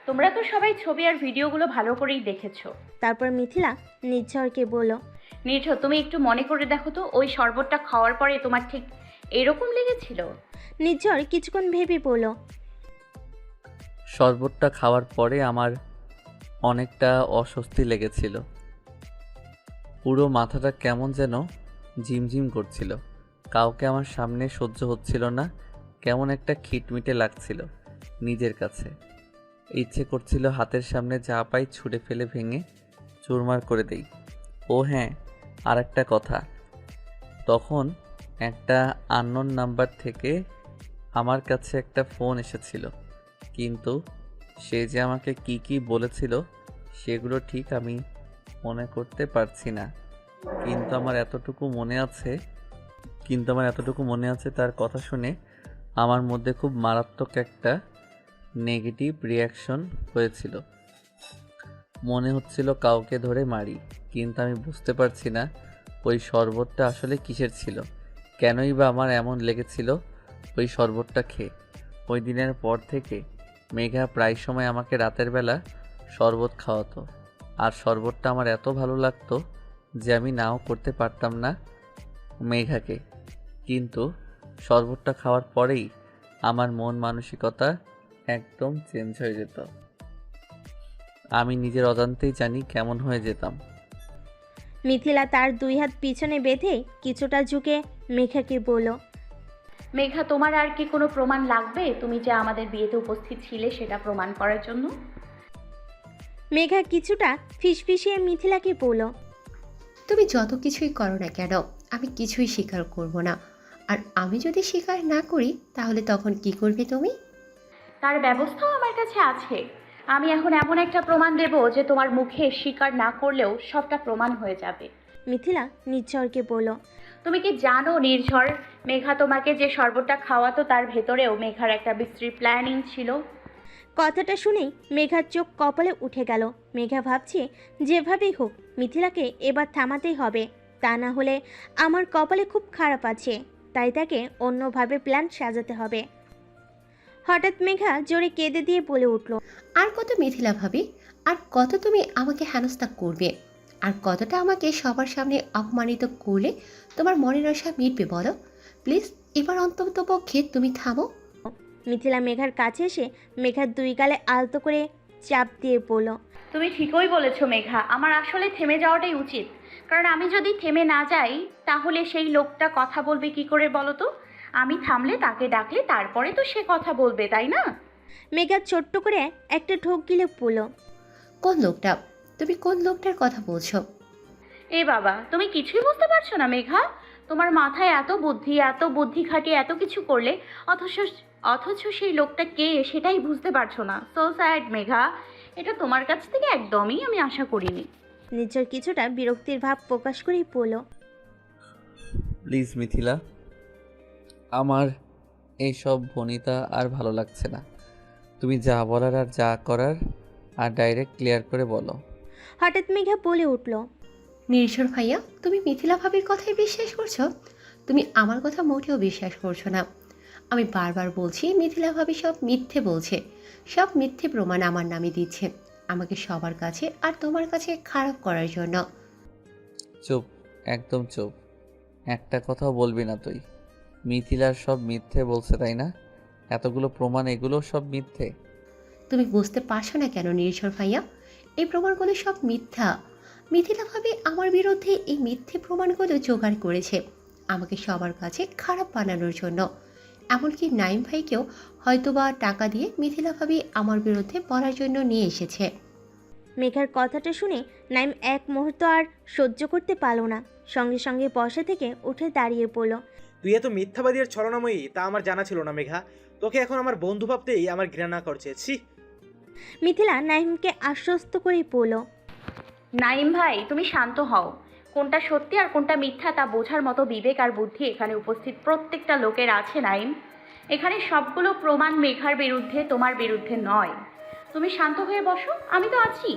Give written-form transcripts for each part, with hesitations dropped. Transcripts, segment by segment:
তোমরা তো সবাই ছবি আর ভিডিওগুলো ভালো করেই দেখেছো। তারপর মিথিলা নির্ঝরকে বলল, নির্ঝর, তুমি একটু মনে করে দেখো তো, ওই শরবতটা খাওয়ার পরে তোমার ঠিক এরকম লেগেছিল? নির্ঝর কিছুক্ষণ ভেবে বলল, শরবতটা খাওয়ার পরে আমার অনেকটা অস্বস্তি লেগেছিল। পুরো মাথাটা কেমন যেন ঝিমঝিম করছিল। কাউকে আমার সামনে সহ্য হচ্ছিল না। কেমন একটা খিটমিটে লাগছিল নিজের কাছে। ইচ্ছে করছিল হাতের সামনে যা পাই ছুঁড়ে ফেলে ভেঙে চুরমার করে দেই। ও হ্যাঁ, আর একটা কথা, তখন একটা আননোন নাম্বার থেকে আমার কাছে একটা ফোন এসেছিল, কিন্তু সে যে আমাকে কি কি বলেছিল সেগুলো ঠিক আমি মনে করতে পারছি না। কিন্তু আমার এতটুকু মনে আছে তার কথা শুনে আমার মধ্যে খুব মারাত্মক একটা নেগেটিভ রিয়াকশন হয়েছিল। মনে হচ্ছিল কাউকে ধরে মারি, কিন্তু আমি বুঝতে পারছি না ওই শরবতটা আসলে কিসের ছিল, কেনই বা আমার এমন লেগেছিল ওই শরবতটা খেয়ে। ওই দিনের পর থেকে মেঘা প্রায় সময় আমাকে রাতের বেলা শরবত খাওয়াতো, আর শরবতটা আমার এত ভালো লাগতো যে আমি নাও করতে পারতাম না মেঘাকে। কিন্তু শরবতটা খাওয়ার পরেই আমার মন মানসিকতা একদম চেঞ্জ হয়ে যেত। আমি নিজের অজান্তেই জানি কেমন হয়ে যেতাম। মিথিলা তার দুই হাত পিছনে বেঁধে কিছুটা ঝুঁকে মেঘাকে বলল, মেঘা, তোমার আর কি কোনো প্রমাণ লাগবে তুমি যে আমাদের বিয়েতে উপস্থিত ছিলে সেটা প্রমাণ করার জন্য? মেঘা কিছুটা ফিসফিসিয়ে মিথিলাকে বলল, তুমি যত কিছুই করো না কেন, আমি কিছুই স্বীকার করব না। আর আমি যদি স্বীকার না করি তাহলে তখন কি করবে তুমি? তার ব্যবস্থাও আমার কাছে আছে। আমি এখন এমন একটা প্রমাণ দেব যে তোমার মুখে স্বীকার না করলেও সবটা প্রমাণ হয়ে যাবে। মিথিলা নির্ঝরকে বলল, তুমি কি জানো নির্ঝর, মেঘা তোমাকে যে শরবতটা খাওয়াতো তার ভেতরেও মেঘার একটা বিশ্রী প্ল্যানিং ছিল। কথাটা শুনেই মেঘার চোখ কপালে উঠে গেল। মেঘা ভাবছে যেভাবেই হোক মিথিলাকে এবার থামাতেই হবে, তা না হলে আমার কপালে খুব খারাপ আছে, তাই তাকে অন্যভাবে প্ল্যান সাজাতে হবে। হঠাৎ মেঘা জোরে কেঁদে দিয়ে বলে উঠল, আর কত মিথিলা ভাবি, আর কত তুমি আমাকে হেনস্থা করবে? আর কতটা আমাকে সবার সামনে অপমানিত করলে তোমার মনের আশা মিটবে বলো? প্লিজ এবার অন্তত পক্ষে তুমি থামো। মিথিলা মেঘার কাছে এসে মেঘার দুই গালে আলতো করে চাপ দিয়ে বলল, তুমি ঠিকই বলেছো মেঘা, আমার আসলে থেমে যাওয়াটাই উচিত। কারণ আমি যদি থেমে না যাই তাহলে সেই লোকটা কথা বলবে কি করে বলো তো? আমি থামলে, তাকে ডাকলে, তারপরে তো সে কথা বলবে, তাই না? মেঘা ছোট্ট করে একটা ঢোক গিলে বলল, কোন লোকটা? তুমি কোন লোকটার কথা বলছো? এ বাবা, তুমি কিছুই বুঝতে পারছো না মেঘা? তোমার মাথায় এত বুদ্ধি খাটিয়ে এত কিছু করলে, অথচ অথচ সেই লোকটা কে সেটাই বুঝতে পারছো না। সো স্যাড মেঘা, এটা তোমার কাছ থেকে একদমই আমি আশা করিনি। নিজের কিছুটা বিরক্তির ভাব প্রকাশ করেই বলল, প্লিজ মিথিলা, আমার এইসব ভনিতা আর ভালো লাগছে না। তুমি যা বলার আর যা করার আর ডাইরেক্ট ক্লিয়ার করে বলো। হঠাৎ মেঘা বলে উঠল, নির্ঝর ভাইয়া, তুমি মিথিলা ভাবির কথাই বিশ্বাস করছো? তুমি আমার কথা মোটেও বিশ্বাস করছো না। আমি বারবার বলছি মিথিলা ভাবি সব মিথ্যে বলছে, সব মিথ্যে প্রমাণ আমার নামে দিচ্ছে, আমাকে সবার কাছে আর তোমার কাছে খারাপ করার জন্য। চুপ, একদম চুপ। একটা কথাও বলবি না তুই। মিথিলার সব মিথ্যে বলছে তাই না? এতগুলো প্রমাণ, এগুলো সব মিথ্যে। তুমি বুঝতে পারছো না কেন নির্ঝর ভাইয়া? এই প্রমাণগুলো সব মিথ্যা। মিথিলা ভাবি আমার বিরুদ্ধে এই মিথ্যে প্রমাণগুলো জোগাড় করেছে আমাকে সবার কাছে খারাপ বানানোর জন্য। এমনকি নাইম ভাইকেও হয়তোবা টাকা দিয়ে মিথিলা ভাবি আমার বিরুদ্ধে বলার জন্য নিয়ে এসেছে। মেঘার কথাটা শুনে নাইম এক মুহূর্ত আর সহ্য করতে পারল না, সঙ্গে সঙ্গে বসা থেকে উঠে দাঁড়িয়ে পড়ল। তুই এত মিথ্যাবাদী আর ছলনাময়ী তা আমার জানা ছিল না মেঘা। তোকে এখন আমার বন্ধু ভাবতেই আমার ঘৃণা করছে, ছি। মিথিলা নাইমকে আশ্বস্ত করেই বলল, নাইম ভাই, তুমি শান্ত হও। কোনটা সত্যি আর কোনটা মিথ্যা তা বোঝার মতো বিবেক আর বুদ্ধি এখানে উপস্থিত প্রত্যেকটা লোকের আছে নাইম। এখানে সবগুলো প্রমাণ মেঘার বিরুদ্ধে, তোমার বিরুদ্ধে নয়। তুমি শান্ত হয়ে বসো, আমি তো আছি।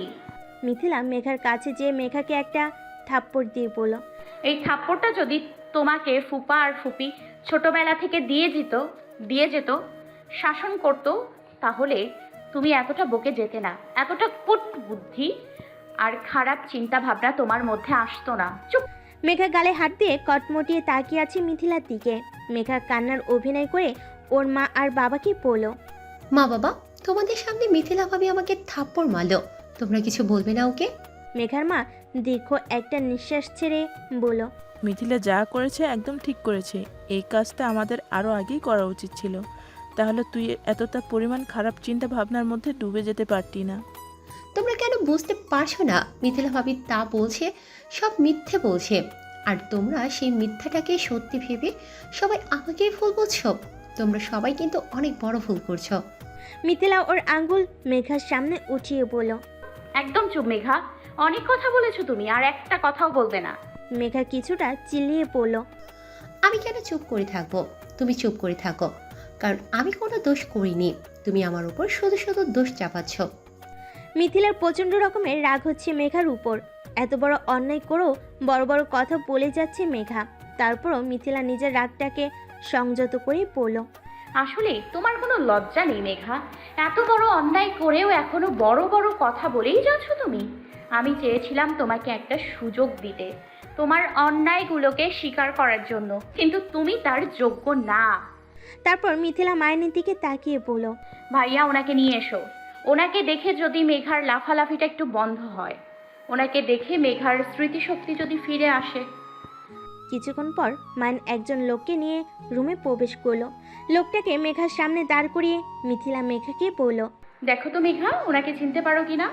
মিথিলা মেঘার কাছে যেয়ে মেঘাকে একটা থাপ্পড় দিয়ে বলল, এই থাপ্পড়টা যদি তোমাকে ফুপা আর ফুপি ছোটবেলা থেকে দিয়ে যেত, শাসন করতো, তাহলে তুমি এতটা বকে যেতে না, এতটা কুট বুদ্ধি আর খারাপ চিন্তা ভাবনা তোমার মধ্যে আসতো না। চুপ। মেঘা গালে হাত দিয়ে কটমটিয়ে তাকিয়ে আছে মিথিলার দিকে। মেঘা কান্নার অভিনয় করে ওর মা আর বাবাকে বলল, মা বাবা, তোমাদের সামনে মিথিলা ভাবি আমাকে থাপ্পড় মারলো, তোমরা কিছু বলবে না ওকে? মেঘার মা দীর্ঘ একটা নিঃশ্বাস ছেড়ে বলল, মিথিলা যা করেছে একদম ঠিক করেছে। এই কাজটা আমাদের আরও আগেই করা উচিত ছিল, তাহলে তুই এতটা পরিমাণ খারাপ চিন্তা ভাবনার মধ্যে ডুবে যেতে পারতি না। তোমরা কেন বুঝতে পারছো না মিথিলা ভাবি তা বলছে সব মিথ্যে বলছে, আর তোমরা সেই মিথ্যাটাকে সত্যি ভেবে সবাই আমাকেই ভুল বুঝছো। তোমরা সবাই কিন্তু অনেক বড় ভুল করছো। মিথিলা ওর আঙ্গুল মেঘার সামনে উঠিয়ে বলল। একদম চুপ মেঘা, অনেক কথা বলেছো তুমি, আর একটা কথাও বলবে না। মেঘা কিছুটা চিল্লিয়ে পড়ল, আমি কেন চুপ করে থাকবো? তুমি চুপ করে থাকো, কারণ আমি কোনো দোষ করিনি। তুমি আমার উপর শুধু শুধু দোষ চাপাচ্ছ। মিথিলার প্রচণ্ড রকমের রাগ হচ্ছে মেঘার উপর। এত বড় অন্যায় করেও বড় বড় কথা বলে যাচ্ছে মেঘা। তারপরও মিথিলা নিজের রাগটাকে সংযত করে পড়ল, আসলে তোমার কোনো লজ্জা নেই মেঘা, এত বড় অন্যায় করেও এখনো বড় বড় কথা বলেই যাচ্ছ তুমি। আমি চেয়েছিলাম তোমাকে একটা সুযোগ দিতে, তোমার অন্যায়গুলোকে স্বীকার করার জন্য, কিন্তু তুমি তার যোগ্য না। তারপর মিথিলা মায়ের দিকে তাকিয়ে বলল, ভাইয়া ওনাকে নিয়ে এসো। ওনাকে দেখে যদি মেঘার লাফালাফিটা একটু বন্ধ হয়, ওনাকে দেখে মেঘার স্মৃতিশক্তি যদি ফিরে আসে। কিছুক্ষণ পর মাইন একজন লোককে নিয়ে রুমে প্রবেশ করলো। লোকটাকে মেঘার সামনে দাঁড় করিয়ে মিথিলা মেঘাকে বলল, দেখো তো মেঘা, ওনাকে চিনতে পারো কিনা।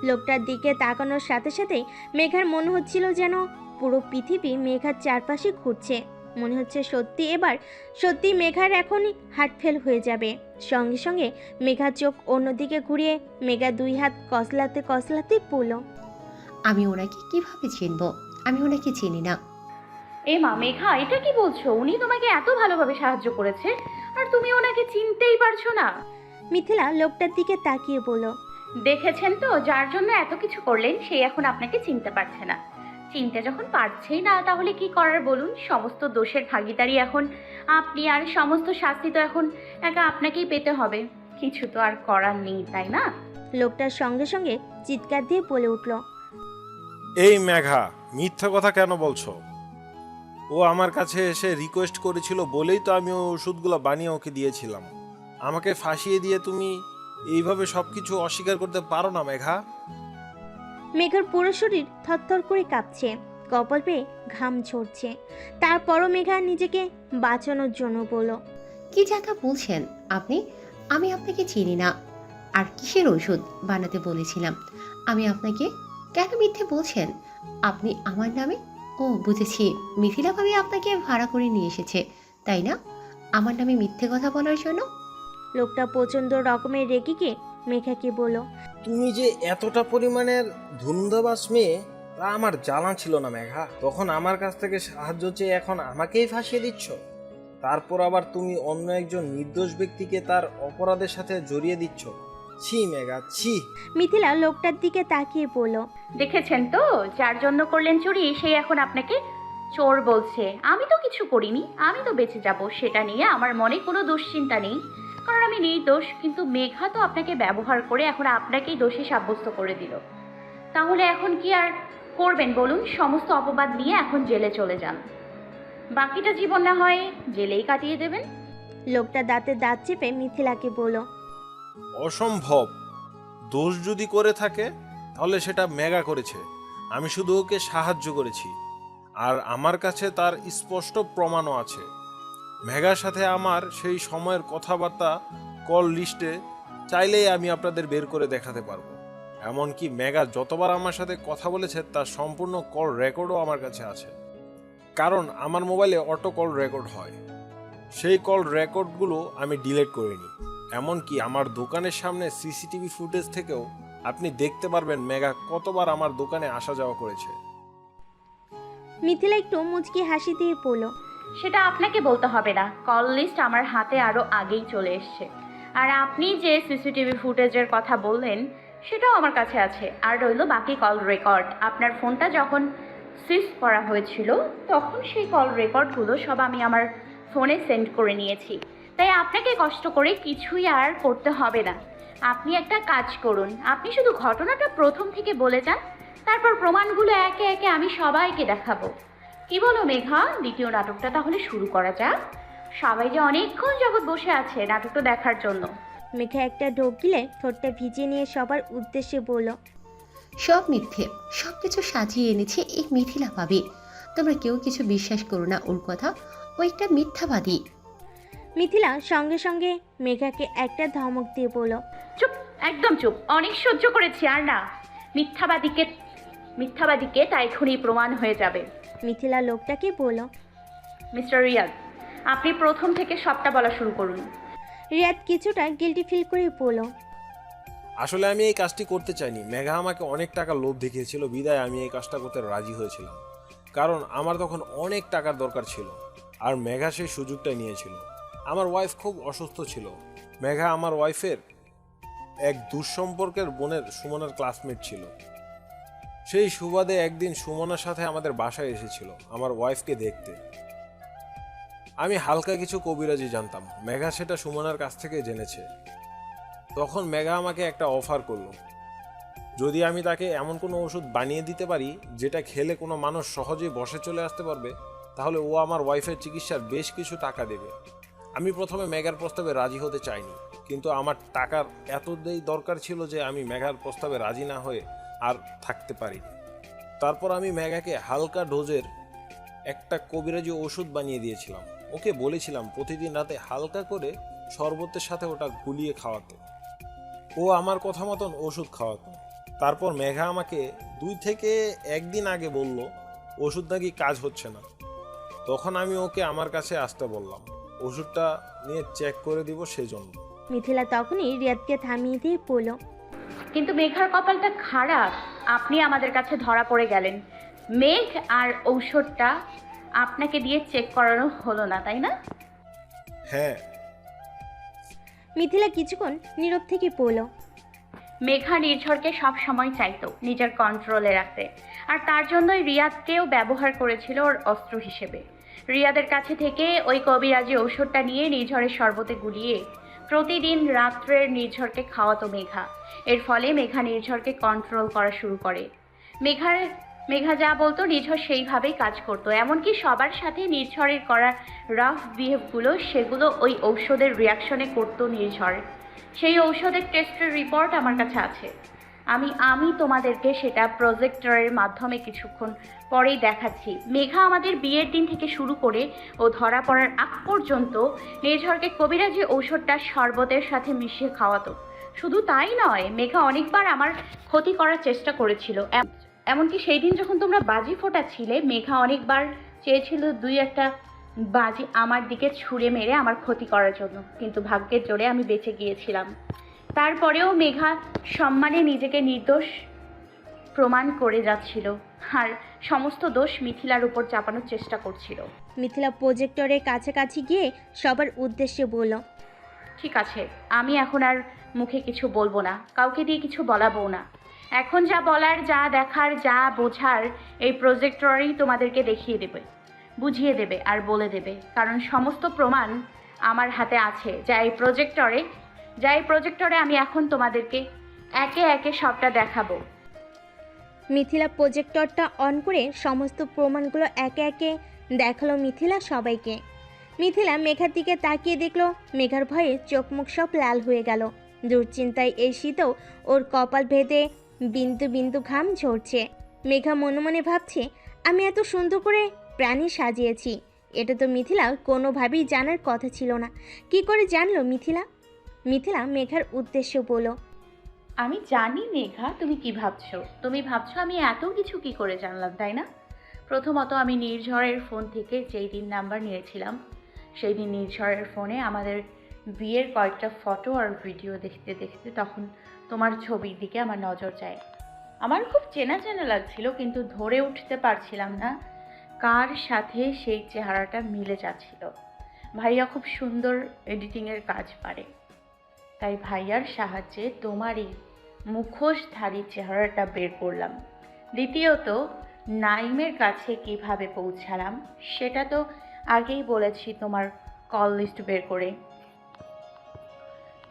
লোকটার দিকে তাকানোর সাথে সাথেই মেঘার মনে হচ্ছিল যেন পুরো পৃথিবী মেঘার চারপাশে ঘুরছে। মনে হচ্ছে সত্যি মেঘার এখনই হার্ট ফেল হয়ে যাবে। সঙ্গে সঙ্গে মেঘার চোখ অন্যদিকে ঘুরিয়ে মেঘা দুই হাত কসলাতে কসলাতে পড়ল, আমি ওনাকে কিভাবে চিনবো? আমি ওনাকে চিনি না। এ মা মেঘা, এটা কি বলছো? উনি তোমাকে এত ভালোভাবে সাহায্য করেছে, আর তুমি ওনাকে চিনতেই পারছো না। মিথিলা লোকটার দিকে তাকিয়ে বলল, দেখেছেন তো, যার জন্য এত কিছু করলেন সেই এখন আপনাকে চিনতে পারছে না। চিনতে যখন পারছেই না, তাহলে কি করার বলুন? সমস্ত দোষের ভাগীদারি এখন আপনি, আর সমস্ত শাস্তি তো এখন একা আপনাকেই পেতে হবে। কিছু তো আর করার নেই, তাই না? লোকটার সঙ্গে সঙ্গে চিৎকার দিয়ে বলে উঠল, এই মেঘা, মিথ্যা কথা কেন বলছো? ও আমার কাছে এসে রিকোয়েস্ট করেছিল বলেই তো আমি ওষুধগুলো বানিয়ে ওকে দিয়েছিলাম। আমাকে ফাঁসিয়ে দিয়ে তুমি এইভাবে সবকিছু অস্বীকার করতে পারো না মেঘা। মেঘার পুরো শরীর থরথর করে কাঁপছে, কপাল পেয়ে ঘাম ঝরছে। তারপরও মেঘা নিজেকে বাঁচানোর জন্য বলল, কি যাতা বলছেন আপনি? আমি আপনাকে চিনি না। আর কিসের ওষুধ বানাতে বলেছিলাম আমি আপনাকে? কেন মিথ্যে বলছেন? আপনি আমার নামে, ও বুঝেছি, মিথিলা ভাবি আপনাকে ভাড়া করে নিয়ে এসেছে, তাই না? আমার নামে মিথ্যে কথা বলার জন্য। লোকটা প্রচণ্ড রকমের রেগে গিয়ে মেঘাকে বলল, তুমি যে এতটা পরিমাণের ধুন্দাবাস মেয়ে তা আমার জানা ছিল না মেঘা। তখন আমার কাছ থেকে সাহায্য চেয়ে এখন আমাকেই ফাঁসিয়ে দিচ্ছ। তারপর আবার তুমি অন্য একজন নির্দোষ ব্যক্তিকে তার অপরাধের সাথে জড়িয়ে দিচ্ছ। ছি মেঘা, ছি। মিথিলা লোকটার দিকে তাকিয়ে বলল, দেখেছেন তো, যার জন্য করলেন চুরি সেই এখন আপনাকে চোর বলছে। আমি তো কিছু করিনি, আমি তো বেঁচে যাব, সেটা নিয়ে আমার মনে কোনো দুশ্চিন্তা নেই, কারণ আমি নির্দোষ। কিন্তু মেঘা তো আপনাকে ব্যবহার করে এখন আপনাকেই দোষী সাব্যস্ত করে দিল। তাহলে এখন কি আর করবেন বলুন? সমস্ত অপবাদ নিয়ে এখন জেলে চলে যান, বাকিটা জীবন না হয় জেলেই কাটিয়ে দেবেন। লোকটা দাঁতে দাঁত চেপে মিথিলাকে বলল, অসম্ভব। দোষ যদি করে থাকে তাহলে সেটা মেঘা করেছে, আমি শুধু ওকে সাহায্য করেছি। আর আমার কাছে তার স্পষ্ট প্রমাণও আছে। মেঘার সাথে আমার সেই সময়ের কথাবার্তা কল লিস্টে চাইলেই আমি আপনাদের বের করে দেখাতে পারবো। এমনকি মেঘা যতবার আমার সাথে কথা বলেছে তার সম্পূর্ণ কল রেকর্ডও আমার কাছে আছে, কারণ আমার মোবাইলে অটো কল রেকর্ড হয়। সেই কল রেকর্ডগুলো আমি ডিলিট করিনি। এমনকি আমার দোকানের সামনে সিসিটিভি ফুটেজ থেকেও আপনি দেখতে পারবেন মেঘা কতবার আমার দোকানে আসা যাওয়া করেছে। মিথিলা একটু মুচকি হাসি দিয়ে বলল, সেটা আপনাকে বলতে হবে না, কল লিস্ট আমার হাতে আরও আগেই চলে এসছে। আর আপনি যে সিসিটিভি ফুটেজের কথা বললেন সেটাও আমার কাছে আছে। আর রইল বাকি কল রেকর্ড। আপনার ফোনটা যখন সুইচ করা হয়েছিল তখন সেই কল রেকর্ডগুলো সব আমি আমার ফোনে সেন্ড করে নিয়েছি। তাই আপনাকে কষ্ট করে কিছুই আর করতে হবে না। আপনি একটা কাজ করুন, আপনি শুধু ঘটনাটা প্রথম থেকে বলে যান, তারপর প্রমাণগুলো একে একে আমি সবাইকে দেখাবো। কি বলো মেঘা, দ্বিতীয় নাটকটা তাহলে শুরু করা যাক? সবাই যে অনেকক্ষণ যাবৎ বসে আছে নাটকটা দেখার জন্য। মেঘা একটা ঢোক গিলে ঠোঁটটা ভিজিয়ে নিয়ে সবার উদ্দেশ্যে বলল, সব মিথ্যে, সব কিছু সাজিয়ে এনেছে এই মিথিলা ভাবি। তোমরা কেউ কিছু বিশ্বাস করো না ওর কথা, ও একটা মিথ্যাবাদী। মিথিলা সঙ্গে সঙ্গে মেঘাকে একটা ধমক দিয়ে বলল, চুপ, একদম চুপ, অনেক সহ্য করেছি আর না। মিথ্যাবাদীকে মিথ্যাবাদীকে তা এখনই প্রমাণ হয়ে যাবে। মিথিলা লোকটাকে বলল। মিস্টার রিয়াদ, আপনি প্রথম থেকে সবটা বলা শুরু করুন। রিয়াদ কিছুটা গিল্টি ফিল করে বলল, আসলে আমি এই কাজটি করতে চাইনি। মেঘা আমাকে অনেক টাকা লোভ দেখিয়েছিল, বিদায় আমি এই কাজটা করতে রাজি হয়েছিলাম। কারণ আমার তখন অনেক টাকার দরকার ছিল, আর মেঘা সেই সুযোগটা নিয়েছিল। আমার ওয়াইফ খুব অসুস্থ ছিল। মেঘা আমার ওয়াইফের এক দুঃসম্পর্কের বোনের সুমনার ক্লাসমেট ছিল। সেই সুবাদে একদিন সুমনার সাথে আমাদের বাসায় এসেছিল আমার ওয়াইফকে দেখতে। আমি হালকা কিছু কবিরাজি জানতাম, মেঘা সেটা সুমনার কাছ থেকে জেনেছে। তখন মেঘা আমাকে একটা অফার করলো, যদি আমি তাকে এমন কোনো ওষুধ বানিয়ে দিতে পারি যেটা খেলে কোনো মানুষ সহজেই বসে চলে আসতে পারবে, তাহলে ও আমার ওয়াইফের চিকিৎসার বেশ কিছু টাকা দেবে। আমি প্রথমে মেঘার প্রস্তাবে রাজি হতে চাইনি, কিন্তু আমার টাকার এতটাই দরকার ছিল যে আমি মেঘার প্রস্তাবে রাজি না হয়ে আর থাকতে পারিনি। তারপর আমি মেঘাকে হালকা ডোজের একটা কবিরাজি ওষুধ বানিয়ে দিয়েছিলাম। ওকে বলেছিলাম প্রতিদিন রাতে হালকা করে শরবতের সাথে ওটা গুলিয়ে খাওয়াতে। ও আমার কথা মতন ওষুধ খাওয়াতো। তারপর মেঘা আমাকে 2 থেকে 1 দিন আগে বলল ওষুধ নাকি কাজ হচ্ছে না। তখন আমি ওকে আমার কাছে আসতে বললাম, ওষুধটা নিয়ে চেক করে দিব সেজন্য। মিথিলা তখনই রিয়াদকে থামিয়ে দিয়ে বলল, কিন্তু মেঘার কপালটা খারাপ, আপনি আমাদের কাছে ধরা পড়ে গেলেন। মেঘ আর ঔষধটা আপনাকে দিয়ে চেক করানো হলো না, তাই না? হ্যাঁ। মিথিলা কিছুক্ষণ নীরব থেকে বলল, মেঘা নির্ঝরকে সব সময় চাইতো নিজের কন্ট্রোলে রাখতে, আর তার জন্যই রিয়াদকেও ব্যবহার করেছিল ওর অস্ত্র হিসেবে। রিয়াদের কাছে থেকে ওই কবিরাজি ঔষধটা নিয়ে নির্ঝরের শরবতে গুলিয়ে প্রতিদিন রাত্রের নির্ঝরকে খাওয়াতো মেঘা। এর ফলে মেঘা নির্ঝরকে কন্ট্রোল করা শুরু করে। মেঘা যা বলতো নির্ঝর সেইভাবেই কাজ করতো, এমনকি সবার সাথে নির্ঝরের করা রাফ বিহেভগুলো সেগুলো ওই ঔষধের রিয়াকশনে করতো নির্ঝর। সেই ঔষধের টেস্টের রিপোর্ট আমার কাছে আছে। আমি তোমাদেরকে সেটা প্রজেক্টরের মাধ্যমে কিছুক্ষণ পরেই দেখাচ্ছি। মেঘা আমাদের বিয়ের দিন থেকে শুরু করে ও ধরা পড়ার আগ পর্যন্ত নির্ঝরকে কবিরাজি ঔষধটা শরবতের সাথে মিশিয়ে খাওয়াতো। শুধু তাই নয়, মেঘা অনেকবার আমার ক্ষতি করার চেষ্টা করেছিল। এমনকি সেই দিন যখন তোমরা বাজি ফোটাচ্ছিলে, মেঘা অনেকবার চেয়েছিল 2-1টা বাজি আমার দিকে ছুঁড়ে মেরে আমার ক্ষতি করার জন্য, কিন্তু ভাগ্যের জোরে আমি বেঁচে গিয়েছিলাম। তারপরেও মেঘা সম্মানে নিজেকে নির্দোষ প্রমাণ করে যাচ্ছিল, আর সমস্ত দোষ মিথিলার উপর চাপানোর চেষ্টা করছিল। মিথিলা প্রজেক্টরের কাছাকাছি গিয়ে সবার উদ্দেশ্যে বলল, ঠিক আছে, আমি এখন আর মুখে কিছু বলবো না, কাউকে দিয়ে কিছু বলাবো না। এখন যা বলার, যা দেখার, যা বোঝার এই প্রজেক্টরেই তোমাদেরকে দেখিয়ে দেবে, বুঝিয়ে দেবে আর বলে দেবে। কারণ সমস্ত প্রমাণ আমার হাতে আছে, যা এই প্রজেক্টরে আমি এখন তোমাদেরকে একে একে সবটা দেখাবো। মিথিলা প্রজেক্টরটা অন করে সমস্ত প্রমাণগুলো একে একে দেখালো মিথিলা সবাইকে। মিথিলা মেঘার দিকে তাকিয়ে দেখলো মেঘার ভয়ে চোখ মুখ সব লাল হয়ে গেল। দুশ্চিন্তায় এই শীতেও ওর কপাল ভেদে বিন্দু বিন্দু ঘাম ঝরছে। মেঘা মনে মনে ভাবছে, আমি এত সুন্দর করে প্রাণী সাজিয়েছি, এটা তো মিথিলা কোনোভাবেই জানার কথা ছিল না। কি করে জানলো মিথিলা? মিথিলা মেঘার উদ্দেশ্য বলল, আমি জানি মেঘা তুমি কি ভাবছো। তুমি ভাবছো আমি এত কিছু কি করে জানলাম, তাই না? প্রথমত, আমি নির্ঝরের ফোন থেকে যেই দিন নাম্বার নিয়েছিলাম, সেই দিন নির্ঝরের ফোনে আমাদের বিয়ের কয়েকটা ফটো আর ভিডিও দেখতে দেখতে তখন তোমার ছবির দিকে আমার নজর যায়। আমার খুব চেনা চেনা লাগছিল, কিন্তু ধরে উঠতে পারছিলাম না কার সাথে সেই চেহারাটা মিলে যাচ্ছিল। ভাইয়া খুব সুন্দর এডিটিংয়ের কাজ পারে, তাই ভাইয়ার সাহায্যে তোমারই মুখোশধারী চেহারাটা বের করলাম। দ্বিতীয়ত, নাইমের কাছে কিভাবে পৌঁছালাম সেটা তো আগেই বলেছি, তোমার কল লিস্ট বের করে।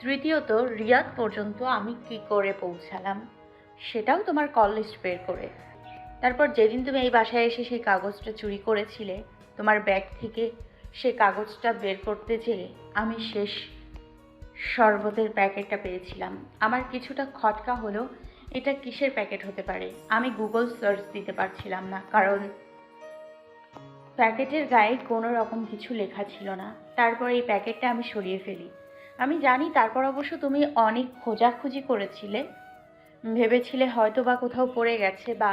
তৃতীয়ত, রিয়াদ পর্যন্ত আমি কি করে পৌঁছালাম সেটাও তোমার কল লিস্ট বের করে। তারপর যেদিন তুমি এই বাসায় এসে সেই কাগজটা চুরি করেছিলে, তোমার ব্যাগ থেকে সেই কাগজটা বের করতে যেয়ে আমি শেষ শরবতের প্যাকেটটা পেয়েছিলাম। আমার কিছুটা খটকা হলো, এটা কিসের প্যাকেট হতে পারে। আমি গুগল সার্চ দিতে পারছিলাম না, কারণ প্যাকেটের গায়ে কোনো রকম কিছু লেখা ছিল না। তারপর এই প্যাকেটটা আমি সরিয়ে ফেলি। আমি জানি তারপর অবশ্য তুমি অনেক খোঁজাখুঁজি করেছিলে, ভেবেছিলে হয়তো বা কোথাও পড়ে গেছে বা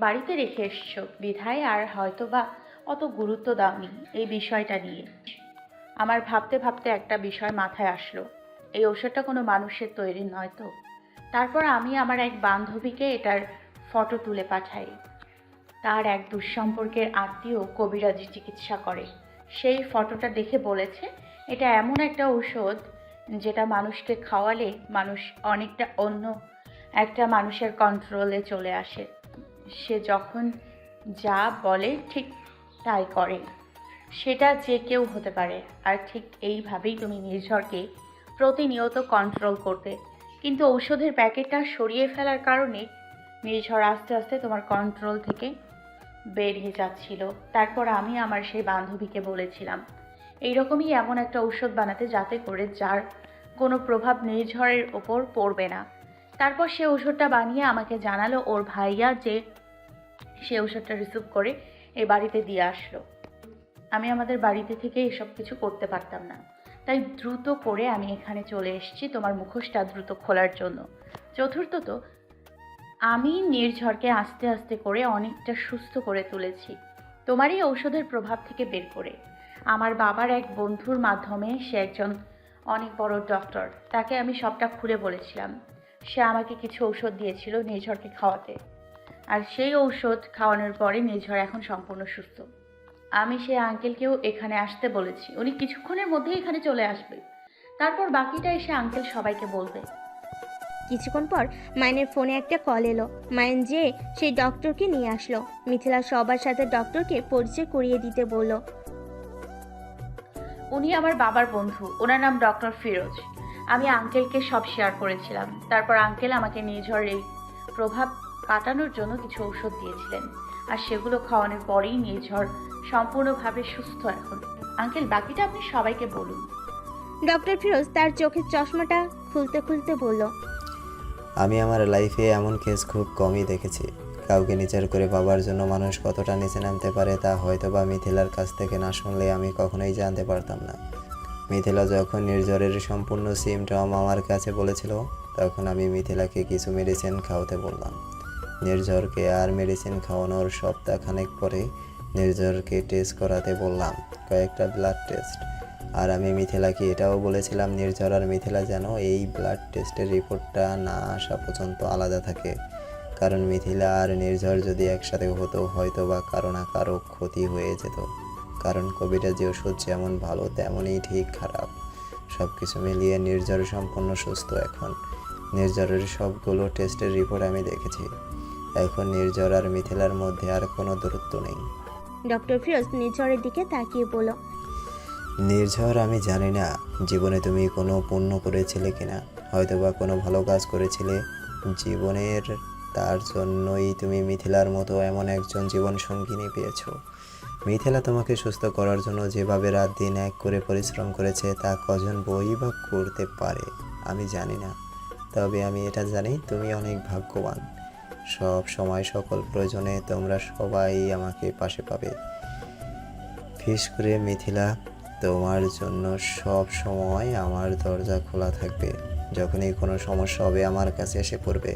বাড়িতে রেখে এসছো, বিধায় আর হয়তো বা অত গুরুত্ব দাওনি এই বিষয়টা নিয়ে। আমার ভাবতে ভাবতে একটা বিষয় মাথায় আসলো, এই ঔষধটা কোনো মানুষের তৈরি নয় তো। তারপর আমি আমার এক বান্ধবীকে এটার ফটো তুলে পাঠাই। তার এক দুঃসম্পর্কের আত্মীয় কবিরাজি চিকিৎসা করে। সেই ফটোটা দেখে বলেছে এটা এমন একটা ঔষধ যেটা মানুষকে খাওয়ালে মানুষ অনেকটা অন্য একটা মানুষের কন্ট্রোলে চলে আসে। সে যখন যা বলে ঠিক তাই করে। সেটা যে কেউ হতে পারে। আর ঠিক এইভাবেই তুমি নির্ঝরকে প্রতিনিয়ত কন্ট্রোল করতে, কিন্তু ঔষধের প্যাকেটটা সরিয়ে ফেলার কারণে নির্ঝর আস্তে আস্তে তোমার কন্ট্রোল থেকে বেরিয়ে যাচ্ছিল। তারপর আমি আমার সেই বান্ধবীকে বলেছিলাম এইরকমই এমন একটা ঔষধ বানাতে, যাতে করে যার কোনো প্রভাব নির্ঝরের ওপর পড়বে না। তারপর সে ঔষধটা বানিয়ে আমাকে জানালো ওর ভাইয়া যে সে ঔষধটা রিসিভ করে এই বাড়িতে দিয়ে আসলো। আমি আমাদের বাড়িতে থেকে এসব কিছু করতে পারতাম না, তাই দ্রুত করে আমি এখানে চলে এসেছি তোমার মুখোশটা দ্রুত খোলার জন্য। চতুর্থত, আমি নির্ঝরকে আস্তে আস্তে করে অনেকটা সুস্থ করে তুলেছি তোমার এই ঔষধের প্রভাব থেকে বের করে। আমার বাবার এক বন্ধুর মাধ্যমে, সে একজন অনেক বড় ডক্টর, তাকে আমি সবটা খুলে বলেছিলাম। সে আমাকে কিছু ঔষধ দিয়েছিল নির্ঝরকে খাওয়াতে, আর সেই ঔষধ খাওয়ানোর পরে নির্ঝর এখন সম্পূর্ণ সুস্থ। আমি সেই আঙ্কেলকেও এখানে আসতে বলেছি, উনি কিছুক্ষণের মধ্যেই এখানে চলে আসবে। তারপর বাকিটা এসে আঙ্কেল সবাইকে বলবে। কিছুক্ষণ পর মাইনের ফোনে একটা কল এলো। মাইন যেয়ে সেই ডক্টরকে নিয়ে আসলো। মিথিলা সবার সাথে ডক্টরকে পরিচয় করিয়ে দিতে বলল। উনি আমার বাবার বন্ধু, ওনার নাম ডক্টর ফিরোজ। আমি আঙ্কেলকে সব শেয়ার করেছিলাম। তারপর আঙ্কেল আমাকে নির্ঝর এই প্রভাব কাটানোর জন্য কিছু ঔষধ দিয়েছিলেন, আর সেগুলো খাওয়ানোর পরেই নির্ঝর সম্পূর্ণভাবে সুস্থ এখন। আঙ্কেল, বাকিটা আপনি সবাইকে বলুন। ডক্টর ফিরোজ তার চোখের চশমাটা খুলতে খুলতে বলল। আমি আমার লাইফে এমন কেস খুব কমই দেখেছি। কাউকে নিচার করে বাবার জন্য মানুষ কতটা নিচে নামতে পারে তা হয়তো বা মিথিলার কাছ থেকে না শুনলে আমি কখনোই জানতে পারতাম না। মিথিলা যখন নির্ঝরের সম্পূর্ণ সিমটম আমার কাছে বলেছিল, তখন আমি মিথিলাকে কিছু মেডিসিন খাওয়াতে বললাম নির্ঝরকে। আর মেডিসিন খাওয়ানোর সপ্তাহখানেক পরে নির্ঝরকে টেস্ট করাতে বললাম, কয়েকটা ব্লাড টেস্ট। আর আমি মিথিলাকে এটাও বলেছিলাম নির্ঝর আর মিথিলা যেন এই ব্লাড টেস্টের রিপোর্টটা না আসা পর্যন্ত আলাদা থাকে, কারণ মিথিলা আর নির্ঝর যদি একসাথে হতো হয়তো বা কারো না কারো ক্ষতি হয়ে যেত। কারণ কবিরাজি ওষুধ যেমন ভালো তেমনই ঠিক খারাপ। সব কিছু মিলিয়ে নির্ঝর সম্পূর্ণ সুস্থ এখন। নির্ঝরের সবগুলো টেস্টের রিপোর্ট আমি দেখেছি। এখন নির্ঝর আর মিথিলার মধ্যে আর কোনো দূরত্ব নেই। ডক্টর ফিরোজ নির্ঝরের দিকে তাকিয়ে বলল। নির্ঝর, আমি জানি না জীবনে তুমি কোনো পুণ্য করেছিলে কিনা, হয়তো বা কোনো ভালো কাজ করেছিলে জীবনের, তার জন্যই তুমি মিথিলার মতো এমন একজন জীবন সঙ্গিনী পেয়েছো। মিথিলা তোমাকে সুস্থ করার জন্য যেভাবে রাত দিন এক করে পরিশ্রম করেছে তা কজন বই বা করতে পারে আমি জানি না, তবে আমি এটা জানি তুমি অনেক ভাগ্যবান। সব সময় সকল প্রয়োজনে তোমরা সবাই আমাকে পাশে পাবে। বিশেষ করে মিথিলা, তোমার জন্য সব সময় আমার দরজা খোলা থাকবে। যখনই কোনো সমস্যা হবে আমার কাছে এসে পড়বে।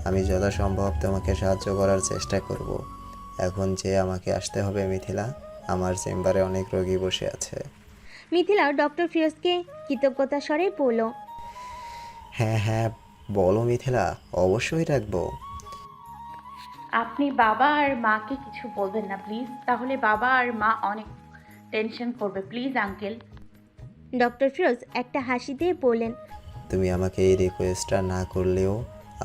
আমি যথাসম্ভব তোমাকে সাহায্য করার চেষ্টা করব। এখন যে আমাকে আসতে হবে মিথিলা, আমার চেম্বারে অনেক রোগী বসে আছে। মিথিলা ডক্টর ফিরোজকে কৃতজ্ঞতা স্বরে বলল। হ্যাঁ হ্যাঁ, বলো মিথিলা, অবশ্যই রাখবো। আপনি বাবা আর মাকে কিছু বলবেন না প্লিজ, তাহলে বাবা আর মা অনেক টেনশন করবে। Please uncle. ডক্টর ফিরোজ একটা হাসি দিয়ে বললেন। তুমি আমাকে এই রিকোয়েস্টটা না করলেও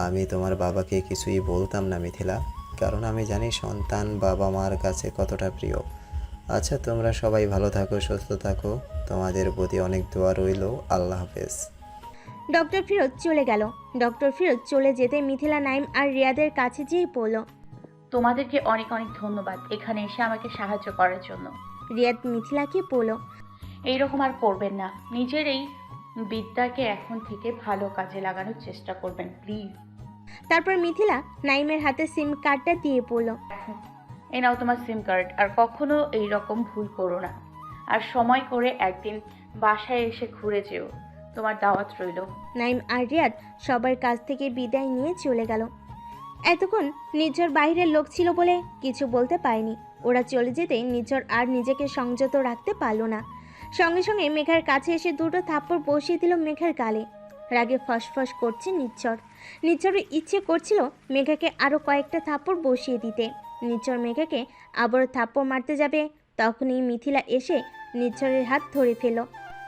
আমি তোমার বাবাকে কিছুই বলতাম না মিথিলা, কারণ আমি জানি সন্তান বাবা মার কাছে কতটা প্রিয়। আচ্ছা, তোমরা সবাই ভালো থাকো, সুস্থ থাকো। তোমাদের প্রতি অনেক দোয়া রইল। আল্লাহ হাফেজ। ডক্টর ফিরোজ চলে গেল। ডক্টর ফিরোজ চলে যেতে মিথিলা, নাইম আর রিয়াদের কাছে যেয়ে পড়ল। তোমাদেরকে অনেক অনেক ধন্যবাদ এখানে এসে আমাকে সাহায্য করার জন্য। রিয়াদ মিথিলাকে বলল, এইরকম আর করবেন না। নিজের এই বিদ্যাকে এখন থেকে ভালো কাজে লাগানোর চেষ্টা করবেন প্লিজ। তারপর মিথিলা নাইমের হাতে সিম কার্ডটা দিয়ে পড়ল। এ নাও তোমার সিম কার্ড, আর কখনো এই রকম ভুল করো না। আর সময় করে একদিন বাসায় এসে ঘুরে যেও, তোমার দাওয়াত রইল। নাইম আর রিয়াদ সবার কাছ থেকে বিদায় নিয়ে চলে গেল। এতক্ষণ নির্ঝর বাইরের লোক ছিল বলে কিছু বলতে পারেনি। ওরা চলে যেতে নির্ঝর আর নিজেকে সংযত রাখতে পারল না। সঙ্গে সঙ্গে মেঘার কাছে এসে দুটো থাপ্পড় বসিয়ে দিল মেঘার গালে। রাগে ফসফস করছে নির্ঝর। নির্ঝরের ইচ্ছে করছিল মেঘাকে আরও কয়েকটা থাপ্পড় বসিয়ে দিতে। নির্ঝর মেঘাকে আবারও থাপ্পড় মারতে যাবে, তখনই মিথিলা এসে নির্ঝরের হাত ধরে ফেল।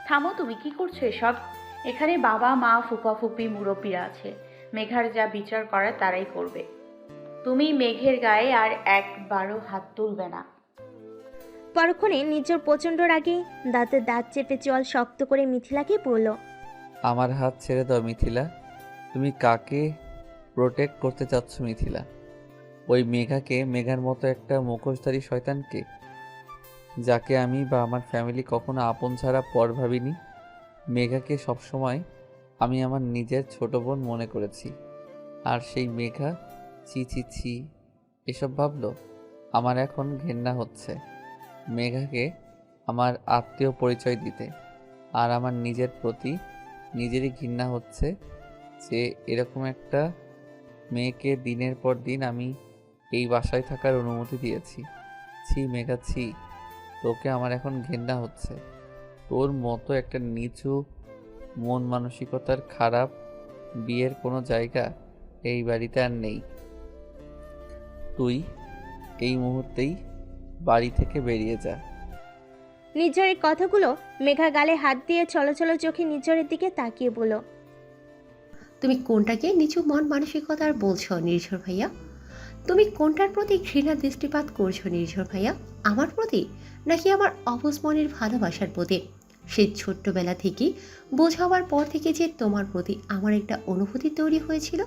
থামো, তুমি কি করছো এসব? এখানে বাবা মা ফুপা ফুপি মুরব্বীরা আছে, মেঘার যা বিচার করার তারাই করবে। তুমি মেঘের গায়ে আর একবারও হাত তুলবে না। পরক্ষণে নির্ঝর প্রচণ্ড রাগে দাঁতে দাঁত চেপে চল শক্ত করে মিথিলাকে বলল, আমার হাত ছেড়ে দাও মিথিলা। তুমি কাকে প্রোটেক্ট করতে চাচ্ছ মিথিলা? ওই মেঘাকে? মেঘার মতো একটা মুখোশধারী শয়তানকে, যাকে আমি বা আমার ফ্যামিলি কখনো আপন ছাড়া পর ভাবিনি। মেঘাকে সবসময় আমি আমার নিজের ছোট বোন মনে করেছি, আর সেই মেঘা ছি ছি ছি এসব ভাবলো। আমার এখন ঘেন্না হচ্ছে মেঘাকে আমার আত্মীয় পরিচয় দিতে, আর আমার নিজের প্রতি নিজেরই ঘৃণা হচ্ছে যে এরকম একটা মেয়েকে দিনের পর দিন আমি এই বাসায় থাকার অনুমতি দিয়েছি। ছি মেঘা ছি, তোকে আমার এখন ঘেন্না হচ্ছে। তোর মতো একটা নিচু মন মানসিকতার খারাপ বিয়ের কোনো জায়গা এই বাড়িতে আর নেই। তুই এই মুহূর্তেই বাড়ি থেকে বেরিয়ে যা। নির্ঝরের কথাগুলো মেঘা গালে হাত দিয়ে ছলছল চোখে নির্ঝরের দিকে তাকিয়ে বলল, তুমি কোনটাকে নিচু মন মানসিকতার বলছো নির্ঝর ভাইয়া? তুমি কোনটার প্রতি ঘৃণা দৃষ্টিপাত করছো নির্ঝর ভাইয়া? আমার প্রতি, নাকি আমার অবুঝ মনের ভালোবাসার প্রতি? সেই ছোট্টবেলা থেকেই বোঝ হওয়ার পর থেকে যে তোমার প্রতি আমার একটা অনুভূতি তৈরি হয়েছিল,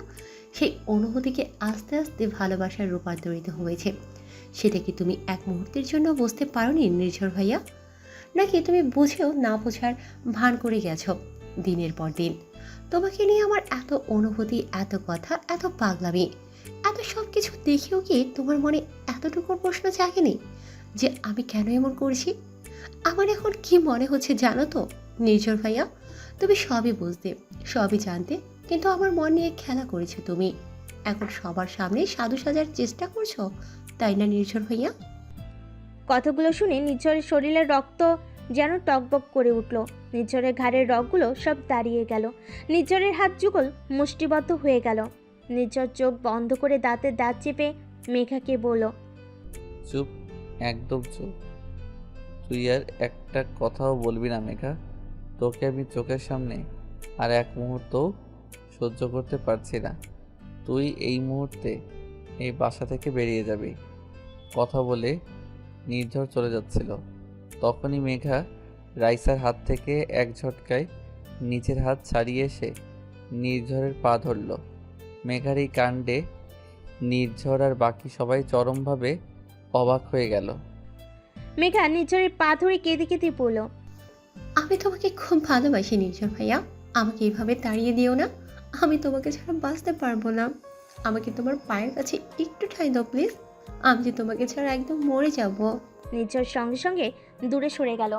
সেই অনুভূতিকে আস্তে আস্তে ভালোবাসার রূপান্তরিত হয়েছে। সেটা কি তুমি এক মুহূর্তের জন্য বুঝতে পারোনি নির্ঝর ভাইয়া? নাকি তুমি বুঝেও না বোঝার ভান করে গেছো দিনের পর দিন? তোমাকে নিয়ে আমার এত অনুভূতি, এত কথা, এত পাগলামি, এত সব কিছু দেখেও কি তোমার মনে এতটুকু প্রশ্ন জাগেনি যে আমি কেন এমন করছি? আমার এখন কি মনে হচ্ছে জানো তো নির্ঝর ভাইয়া? তুমি সবই বুঝতে, সবই জানতে, কিন্তু আমার মন নিয়ে খেলা করেছো তুমি। এখন সবার সামনে সাধু সাজার চেষ্টা করছো, তাই না নির্ঝর ভাইয়া? কথাগুলো শুনে নির্ঝরের শরীরের রক্ত যেন টকবক করে উঠল। নির্ঝরের ঘাড়ের রগগুলো সব দাঁড়িয়ে গেল। নির্ঝরের হাত যুগল মুষ্টিবদ্ধ হয়ে গেল। নির্ঝর চোখ বন্ধ করে দাঁতের দাঁত চেপে মেঘাকে বলল, চুপ, একদম চুপ। তুই আর একটা কথাও বলবি না মেঘা। তোকে আমি চোখের সামনে আর এক মুহূর্তও সহ্য করতে পারছি না। তুই এই মুহূর্তে এই বাসা থেকে বেরিয়ে যাবি। কথা বলে নির্ঝর চলে যাচ্ছিল, তখনই মেঘা রাইসার হাত থেকে এক ঝটকায় নিচের হাত ছাড়িয়ে এসে নির্ঝরের পা ধরল। মেঘার এই কাণ্ডে নির্ঝর আর বাকি সবাই চরমভাবে অবাক হয়ে গেল। মেঘা নির্ঝরের পা ধরে কেঁদে কেঁদে বলল, আমি তোমাকে খুব ভালোবাসি নির্ঝর ভাইয়া, আমাকে এইভাবে তাড়িয়ে দিও না। আমি তোমাকে ছাড়া বাঁচতে পারবো না। আমাকে তোমার পায়ের কাছে একটু ঠাঁই দাও প্লিজ। আমি যে তোমাকে ছাড়া একদম মরে যাব। নির্ঝর সঙ্গে সঙ্গে দূরে সরে গেল।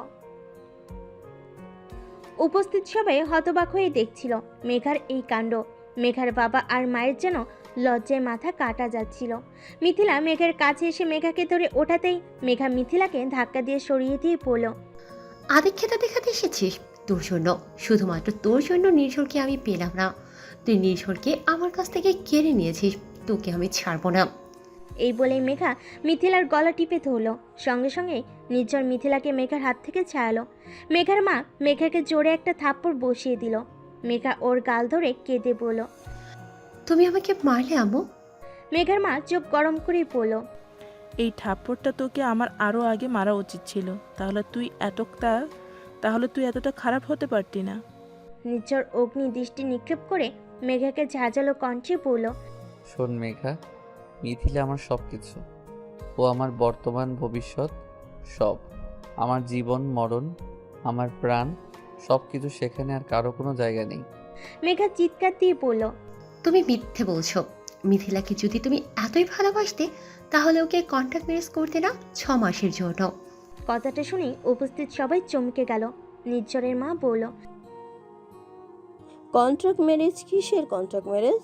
উপস্থিত সবাই হতবাক হয়ে দেখছিল মেঘার এই কাণ্ড। মেঘার বাবা আর মায়ের যেন লজ্জায় মাথা কাটা যাচ্ছিল। মিথিলা মেঘার কাছে এসে মেঘাকে ধরে ওঠাতেই মেঘা মিথিলাকে ধাক্কা দিয়ে সরিয়ে দিয়ে বলল, আদিক্ষেতা দেখাতে এসেছিস? তোর জন্য, শুধুমাত্র তোর জন্য নির্ঝরকে আমি পেলাম না। তুই নির্ঝরকে আমার কাছ থেকে কেড়ে নিয়েছিস, তোকে আমি ছাড়বো না। এই বলেই মেঘা মিথিলার গলা টিপে ধরল। সঙ্গে সঙ্গে নির্ঝর মিথিলাকে মেঘার হাত থেকে ছাড়ালো। মেঘার মা মেঘাকে জোরে একটা থাপ্পড় বসিয়ে দিল। মেঘা ওর গাল ধরে কেঁদে বলল, তুমি আমাকে মারলে আম্মু? মেঘার মা চোখ গরম করে বলল, এই থাপ্পড়টা তোকে আমার আরও আগে মারা উচিত ছিল, তাহলে তুই এতটা খারাপ হতে পারতি না। নির্ঝর অগ্নি দৃষ্টি নিক্ষেপ করে মেঘাকে ঝাঁঝালো কণ্ঠে বলল, শোন মেঘা, মিথিলা আমার সব কিছু। ও আমার বর্তমান ভবিষ্যৎ সব। আমার জীবন মরণ, আমার প্রাণ, সব কিছু সেখানে, আর কারো কোনো জায়গা নেই। মেঘা চিৎকার দিয়ে বলল, তুমি মিথ্যে বলছো। মিথিলাকে যদি তুমি এতই ভালোবাসতে তাহলে ওকে কন্ট্যাক্ট ম্যারেজ করতে না 6 মাসের জন্য। কথাটা শুনে উপস্থিত সবাই চমকে গেল। নির্ঝরের মা বলল, কন্ট্রাক্ট ম্যারেজ? কিসের কন্ট্রাক্ট ম্যারেজ?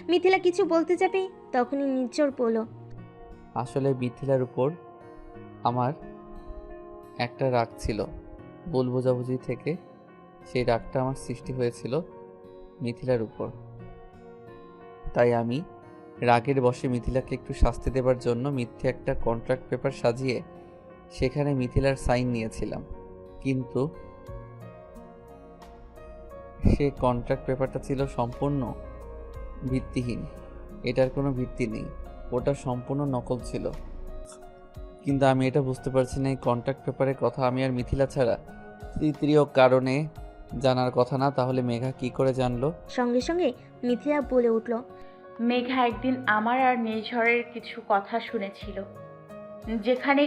মিথিলা কিছু বলতে যাবে তখনই নির্ঝর বলল, আসলে মিথিলার উপর আমার একটা রাগ ছিল, ভুল বোঝাবুঝি থেকে সেই রাগটা আমার সৃষ্টি হয়েছিল মিথিলার উপর। তাই আমি রাগের বশে মিথিলাকে একটু শাস্তি দেবার জন্য মিথ্যে একটা কন্ট্রাক্ট পেপার সাজিয়ে সেখানে মিথিলার সাইন নিয়েছিলাম। কিন্তু সে কন্ট্রাক্ট পেপারটা ছিল সম্পূর্ণ ভিত্তিহীন। এটার কোনো ভিত্তি নেই, ওটা সম্পূর্ণ নকল ছিল। কিন্তু আমি এটা বুঝতে পারছি না, এই কন্ট্রাক্ট পেপারের কথা আমি আর মিথিলা ছাড়া তৃতীয় কারণে জানার কথা না, তাহলে মেঘা কি করে জানলো? সঙ্গে সঙ্গে মিথিলা বলে উঠল, মেঘা একদিন আমার আর নির্ঝরের কিছু কথা শুনেছিল, যেখানে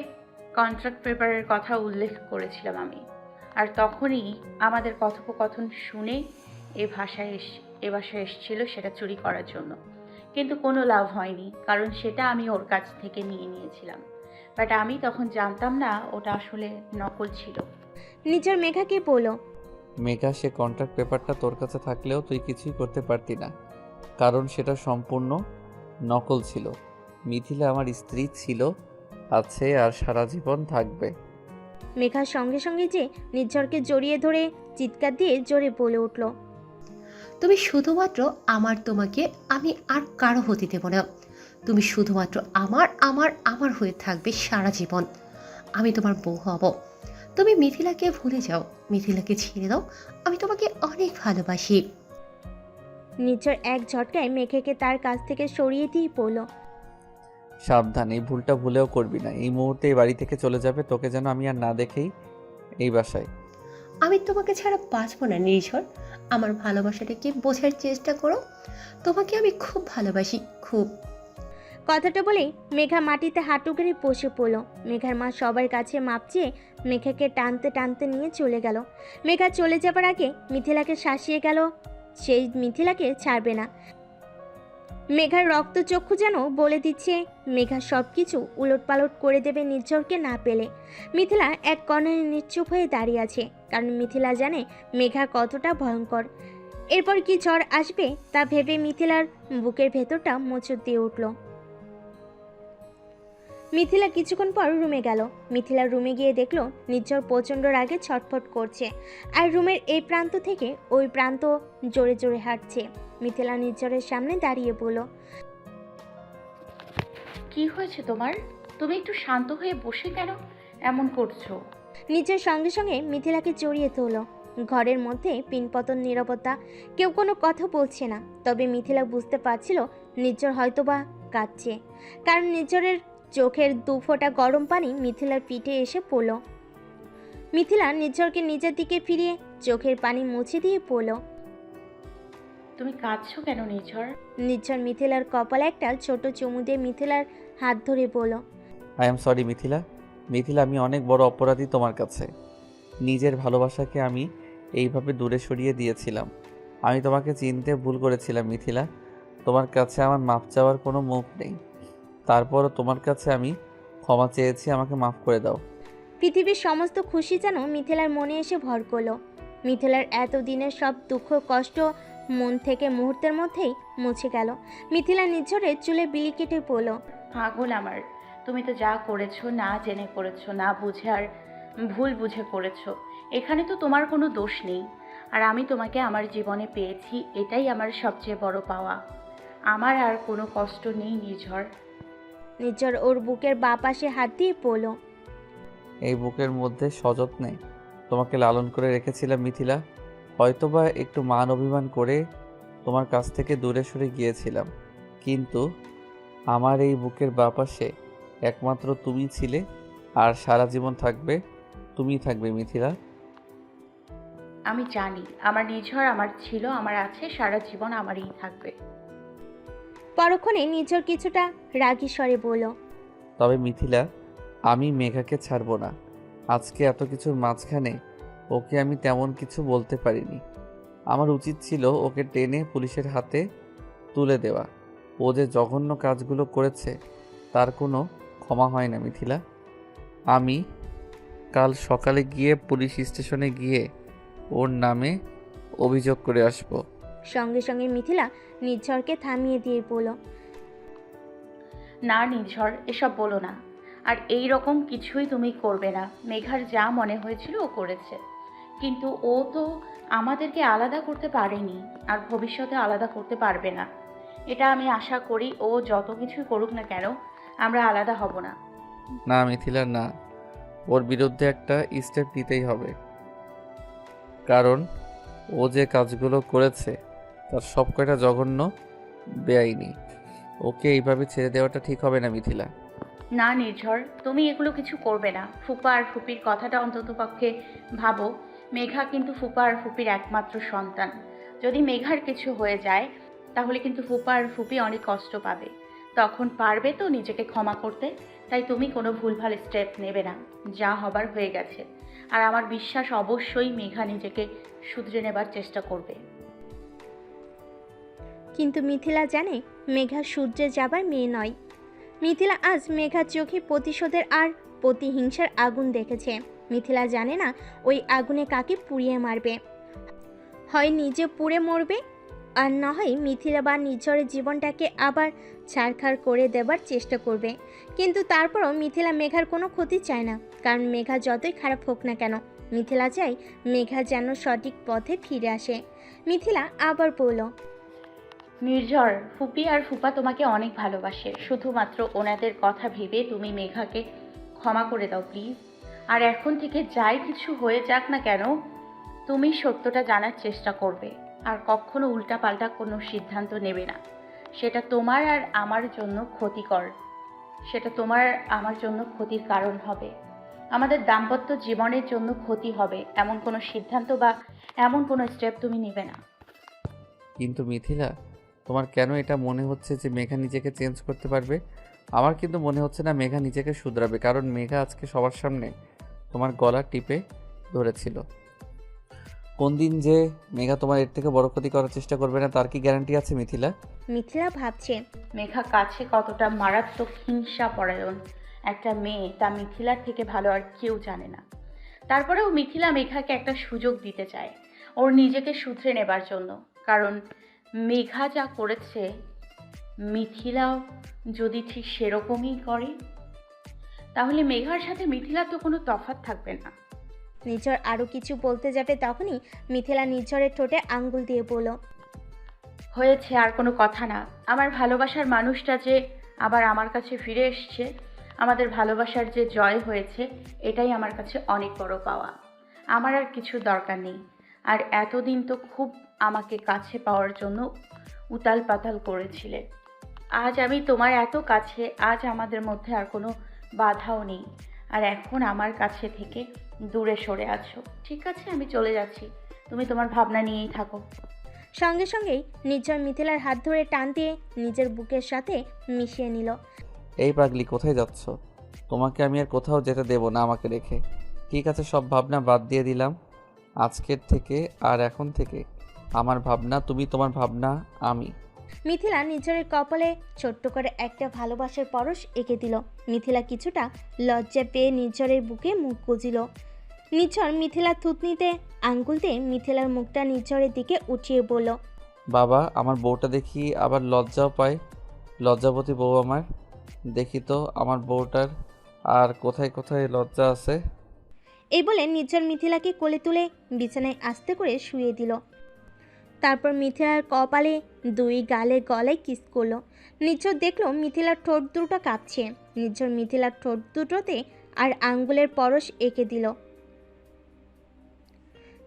কন্ট্রাক্ট পেপারের কথা উল্লেখ করেছিলাম আমি। আর তখনই আমাদের কথোপকথন শুনে এ বাসায় এসেছিল সেটা চুরি করার জন্য। কিন্তু কোনো লাভ হয়নি, কারণ সেটা আমি ওর কাছ থেকে নিয়ে নিয়েছিলাম। বাট আমি তখন জানতাম না ওটা আসলে নকল ছিল। নির্ঝর মেঘাকে বলল, মেঘা, সে কন্ট্রাক্ট পেপারটা তোর কাছে থাকলেও তুই কিছুই করতে পারতি না, কারণ সেটা সম্পূর্ণ নকল ছিল। মিথিলা আমার স্ত্রী ছিল, আছে, আর সারা জীবন থাকবে। মেঘার সঙ্গে সঙ্গে যে নির্ঝরকে জড়িয়ে ধরে চিৎকার দিয়ে জোরে বলে উঠল, তুমি শুধুমাত্র আমার, তোমাকে আমি আর কারো হতে দেব না। তুমি শুধুমাত্র আমার আমার আমার হয়ে থাকবে সারা জীবন। আমি তোমার বউ হব। তুমি মিথিলাকে ভুলে যাও, মিথিলাকে ছেড়ে দাও। আমি তোমাকে অনেক ভালোবাসি। নির্ঝর এক ঝটকায় মেঘাকে তার কাছ থেকে সরিয়ে দিয়ে বলল, সাবধান, এই ভুলটা ভুলেও করবি না। এই মুহূর্তে এই বাড়ি থেকে চলে যাবে, তোকে যেন আমি আর না দেখেই এই বাসায়। আমি তোমাকে ছাড়া বাঁচবো না নির্ঝর। আমার ভালোবাসাটাকে বোঝার চেষ্টা করো। তোমাকে আমি খুব ভালোবাসি, খুব। কথাটা বলেই মেঘা মাটিতে হাঁটু গেড়ে বসে পড়ল। মেঘার মা সবার কাছে মাপ চেয়ে মেঘাকে টানতে টানতে নিয়ে চলে গেল। মেঘা চলে যাবার আগে মিথিলাকে শাসিয়ে গেল, সেই মিথিলাকে ছাড়বে না। মেঘার রক্তচক্ষু যেন বলে দিচ্ছে মেঘা সব কিছু উলটপালট করে দেবে নির্ঝরকে না পেলে। মিথিলা এক কর্নারে নিশ্চুপ হয়ে দাঁড়িয়ে আছে, কারণ মিথিলা জানে মেঘা কতটা ভয়ঙ্কর। এরপর কি ঝড় আসবে তা ভেবে মিথিলার বুকের ভেতরটা মোচড় দিয়ে উঠল। মিথিলা কিছুক্ষণ পর রুমে গেল। মিথিলার রুমে গিয়ে দেখলো নির্ঝর প্রচণ্ড রাগে ছটফট করছে, আর রুমের এই প্রান্ত থেকে ওই প্রান্ত জোরে জোরে হাঁটছে। মিথিলা নির্ঝরের সামনে দাঁড়িয়ে বলল, কি হয়েছে তোমার? তুমি একটু শান্ত হয়ে বসে কেন এমন করছো? নির্ঝর সঙ্গে সঙ্গে মিথিলাকে জড়িয়ে ধরল। ঘরের মধ্যে পিনপতন নীরবতা, কেউ কোনো কথা বলছে না। তবে মিথিলা বুঝতে পারছিল নির্ঝর হয়তোবা কাঁদছে, কারণ নির্ঝরের চোখের 2 ফোঁটা গরম পানি মিথিলার পিঠে এসে পড়ল। মিথিলা নির্ঝরকে নিজের দিকে ফিরিয়ে চোখের পানি মুছে দিয়ে পড়ল। তুমি কাঁদছো কেন নির্ঝর? নির্ঝর মিথিলার কপালে একটা ছোট চুমু দিয়ে মিথিলার হাত ধরে বলল, I am sorry Mithila. Mithila, আমি অনেক বড় অপরাধী তোমার কাছে। নিজের ভালোবাসাকে আমি এইভাবে দূরে সরিয়ে দিয়েছিলাম। আমি তোমাকে চিনতে ভুল করেছিলাম মিথিলা। তোমার কাছে আমার মাপ চাওয়ার কোনো মুখ নেই, তারপরও তোমার কাছে আমি ক্ষমা চেয়েছি, আমাকে মাফ করে দাও। পৃথিবীর সমস্ত খুশি যেন মিথিলার মনে এসে ভর করলো। মিথিলার এতদিনের সব দুঃখ কষ্ট মন থেকে মুহূর্তের মধ্যেই মুছে গেল। মিথিলা নির্ঝরের চুলে বিলি কেটে পড়ল, পাগল আমার, তুমি তো যা করেছো না জেনে করেছো, না বুঝে আর ভুল বুঝে করেছো। এখানে তো তোমার কোনো দোষ নেই। আর আমি তোমাকে আমার জীবনে পেয়েছি, এটাই আমার সবচেয়ে বড় পাওয়া। আমার আর কোনো কষ্ট নেই নির্ঝর। নির্ঝর ওর বুকের বাঁ পাশে হাত দিয়ে পড়ল। এই বুকের মধ্যে সযত্নে তোমাকে লালন করে রেখেছিলাম মিথিলা। হয়তোবা একটু মান অভিমান করে তোমার কাছ থেকে দূরে সরে গিয়েছিলাম, কিন্তু আমার এই বুকের বাঁ পাশে একমাত্র তুমি ছিলে, আর সারা জীবন থাকবে, তুমিই থাকবে মিথিলা। আমি জানি আমার নিঝড় আমার ছিল, আমার আছে, সারা জীবন আমারই থাকবে। পরক্ষণে নির্ঝর কিছুটা রাগী স্বরে বলল, তবে মিথিলা, আমি মেঘাকে ছাড়বো না। আজকে এত কিছুর মাঝখানে ওকে আমি তেমন কিছু বলতে পারিনি। আমার উচিত ছিল ওকে টেনে পুলিশের হাতে তুলে দেওয়া। ও যে জঘন্য কাজগুলো করেছে তার কোনো ক্ষমা হয় না মিথিলা। আমি কাল সকালে গিয়ে পুলিশ স্টেশনে গিয়ে ওর নামে অভিযোগ করে আসবো। সঙ্গে সঙ্গে মিথিলা নির্ঝরকে থামিয়ে দিয়ে বলল, না নিঝড়, এসব বলো না। আর এই রকম কিছুই তুমি করবে না। মেঘার যা মনে হয়েছিল ও করেছে, কিন্তু ও তো আমাদেরকে আলাদা করতে পারেনি, আর ভবিষ্যতে আলাদা করতে পারবে না। এটা আমি আশা করি ও যত কিছুই করুক না কেন, আমরা আলাদা হব না। না মিথিলা, না। ওর বিরুদ্ধে একটা স্টেপ নিতেই হবে, কারণ ও যে কাজগুলো করেছে তার সব কয়টা জঘন্য, বেআইনি। ওকে এইভাবে ছেড়ে দেওয়াটা ঠিক হবে না মিথিলা। না নির্ঝর, তুমি এগুলো কিছু করবে না। ফুপা আর ফুপির কথাটা অন্তত পক্ষে ভাবো। মেঘা কিন্তু ফুপা আর ফুপির একমাত্র সন্তান। যদি মেঘার কিছু হয়ে যায় তাহলে কিন্তু ফুপা আর ফুপি অনেক কষ্ট পাবে। তখন পারবে তো নিজেকে ক্ষমা করতে? তাই তুমি কোনো ভুলভাল স্টেপ নেবে না। যা হবার হয়ে গেছে। আর আমার বিশ্বাস অবশ্যই মেঘা নিজেকে শুধরে নেবার চেষ্টা করবে। কিন্তু মিথিলা জানে মেঘা সূর্যে যাবার মেয়ে নয়। মিথিলা আজ মেঘার চোখে প্রতিশোধের আর প্রতিহিংসার আগুন দেখেছে। মিথিলা জানে না ওই আগুনে কাকে পুড়িয়ে মারবে। হয় নিজে পুড়ে মরবে, আর না হয় মিথিলা বা নির্ঝরের জীবনটাকে আবার ছারখার করে দেবার চেষ্টা করবে। কিন্তু তারপরও মিথিলা মেঘার কোনো ক্ষতি চায় না, কারণ মেঘা যতই খারাপ হোক না কেন, মিথিলা চায় মেঘা যেন সঠিক পথে ফিরে আসে। মিথিলা আবার বলল, নির্ঝর, ফুপি আর ফুপা তোমাকে অনেক ভালোবাসে। শুধুমাত্র ওনাদের কথা ভেবে তুমি মেঘাকে ক্ষমা করে দাও প্লিজ। আর এখন থেকে যাই কিছু হয়ে যাক না কেন, তুমি সত্যটা জানার চেষ্টা করবে। আর কখনো উল্টাপাল্টা কোনো সিদ্ধান্ত নেবে না। সেটা তোমার আর আমার জন্য ক্ষতিকর। সেটা তোমার আমার জন্য ক্ষতির কারণ হবে। আমাদের দাম্পত্য জীবনের জন্য ক্ষতি হবে এমন কোনো সিদ্ধান্ত বা এমন কোনো স্টেপ তুমি নেবে না। কিন্তু মিথিলা, তোমার কেন এটা মনে হচ্ছে যে মেঘা নিজেকে চেঞ্জ করতে পারবে? আমার কিন্তু মনে হচ্ছে না মেঘা নিজেকে শুধরাবে, কারণ মেঘা আজকে সবার সামনে তোমার গলা টিপে ধরেছিল। কোন দিন যে মেঘা তোমার এর থেকে বড় ক্ষতি করার চেষ্টা করবে না তার কি গ্যারান্টি আছে মিথিলা? মিথিলা ভাবছে মেঘা কাছে কতটা মারাত্মক হিংসা পরায়ণ একটা মেয়ে তা মিথিলার থেকে ভালো আর কেউ জানে না। তারপরেও মিথিলা মেঘাকে একটা সুযোগ দিতে চায় ওর নিজেকে শুধরে নেবার জন্য। কারণ মেঘা যা করেছে মিথিলাও যদি ঠিক সেরকমই করে, তাহলে মেঘার সাথে মিথিলার তো কোনো তফাৎ থাকবে না। নির্ঝর আরও কিছু বলতে যাবে, তখনই মিথিলা নির্ঝরের ঠোঁটে আঙ্গুল দিয়ে বলল, হয়েছে, আর কোনো কথা না। আমার ভালোবাসার মানুষটা যে আবার আমার কাছে ফিরে এসছে, আমাদের ভালোবাসার যে জয় হয়েছে, এটাই আমার কাছে অনেক বড় পাওয়া। আমার আর কিছু দরকার নেই। আর এতদিন তো খুব আমাকে কাছে পাওয়ার জন্য উতাল পাতাল করেছিলে। আজ আমি তোমার এত কাছে, আজ আমাদের মধ্যে আর কোনো বাধাও নেই। আর এখন আমার কাছে থেকে দূরে সরে আছো। ঠিক আছে, আমি চলে যাচ্ছি। তুমি তোমার ভাবনা নিয়েই থাকো। সঙ্গে সঙ্গেই নির্ঝর মিথিলার হাত ধরে টান দিয়ে নিজের বুকের সাথে মিশিয়ে নিল। এই পাগলি, কোথায় যাচ্ছ? তোমাকে আমি আর কোথাও যেতে দেব না আমাকে রেখে। ঠিক আছে, সব ভাবনা বাদ দিয়ে দিলাম আজকের থেকে। আর এখন থেকে আমার ভাবনা তুমি, তোমার ভাবনা আমি। মিথিলা নির্ঝরের কপালে ছোট্ট করে একটা ভালোবাসার পরশ এঁকে দিল। মিথিলা কিছুটা লজ্জা পেয়ে নির্ঝরের বুকে মুখ গুজিল। নির্ঝর মিথিলার থুতনিতে আঙ্গুল দিয়ে মিথিলার মুখটা নির্ঝরের দিকে উঠিয়ে বলল, বাবা, আমার বউটা দেখি আবার লজ্জাও পায়। লজ্জাবতী বউ আমার। দেখি তো আমার বউটার আর কোথায় কোথায় লজ্জা আছে। এই বলে নির্ঝর মিথিলাকে কোলে তুলে বিছানায় আস্তে করে শুয়ে দিল। তারপর মিথিলার কপালে দুই গালে গলায় কিস করলো। নির্ঝর দেখলো মিথিলার ঠোঁট দুটো কাঁপছে। নির্ঝর মিথিলার ঠোঁট দুটোতে আর আঙ্গুলের পরশ এঁকে দিল।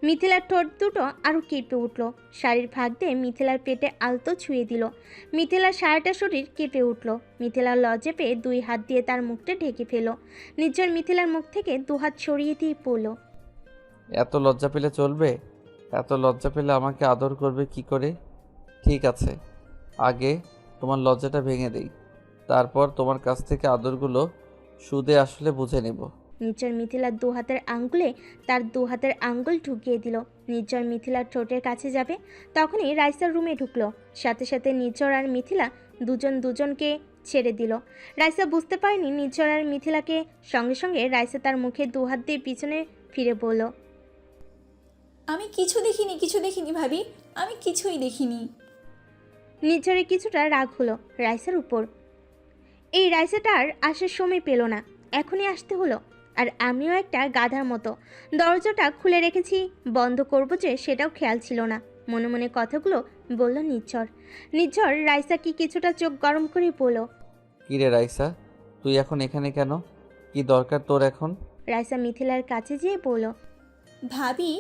মিথিলার ঠোঁট দুটো আরও কেঁপে উঠল। শাড়ির ভাগ দিয়ে মিথিলার পেটে আলতো ছুঁয়ে দিল। মিথিলার সারাটা শরীর কেঁপে উঠল। মিথিলার লজ্জা পেয়ে দুই হাত দিয়ে তার মুখটা ঢেকে ফেল। নির্ঝর মিথিলার মুখ থেকে দুহাত সরিয়ে দিয়ে পড়ল, এত লজ্জা পেলে চলবে? এত লজ্জা পেলে আমাকে আদর করবে কি করে? ঠিক আছে, আগে তোমার লজ্জাটা ভেঙে দেই, তারপর তোমার কাছ থেকে আদরগুলো সুদে আসলে বুঝে নেব। নির্ঝর মিথিলার দু হাতের আঙ্গুলে তার দু হাতের আঙ্গুল ঢুকিয়ে দিল। নির্ঝর মিথিলার ঠোঁটের কাছে যাবে, তখনই রাইসার রুমে ঢুকলো। সাথে সাথে নির্ঝর আর মিথিলা দুজনকে ছেড়ে দিল। রাইসা বুঝতে পারেনি নির্ঝর আর মিথিলাকে। সঙ্গে সঙ্গে রাইসা তার মুখে দু হাত দিয়ে পিছনে ফিরে বলল, আমি কিছু দেখিনি ভাবি, আমি কিছুই দেখিনি। নির্ঝরের কিছুটা রাগ হলো রাইসার উপর। এই রাইসাটার আসার সময় পেল না, এখনই আসতে হলো। আর আমিও একটা গাধার মতো দরজাটা খুলে রেখেছি, বন্ধ করবো যে সেটাও খেয়াল ছিল না। মনে মনে কথাগুলো বলল নির্ঝর রাইসা কি কিছুটা চোখ গরম করে বলল, কী রে রাইসা, তুই এখন এখানে কেন? কি দরকার তোর এখন? রাইসা মিথিলার কাছে যেয়ে বলল, ভাবি,